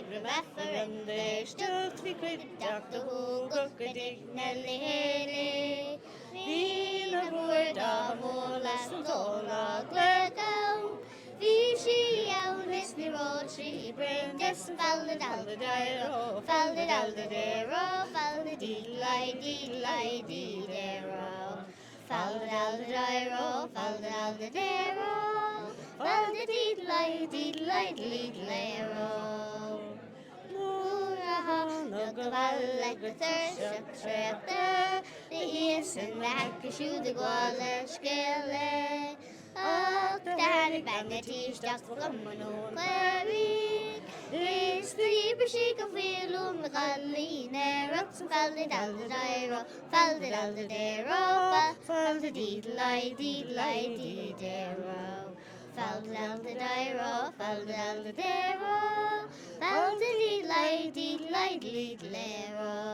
Referende, stult vi kryddakt och hugg dignelli heli. Vila burda måla som tåla glögau. Vi skiau nesni rochi brendes fallet aldrig dero, fallet aldrig dero, fallet dilai dero. Fallet aldrig dero, fallet aldrig dero, fallet dilai dero. Nog of alle trette, det en verke sjude gåler skele. Og det er bange tirsdags for rammen og kløvig. Striper skik og fyr med galline, rock som fallet aldri der, fallet aldri der, fallet didelai der. Fallet aldri der, fallet aldri der, fallet didelai der.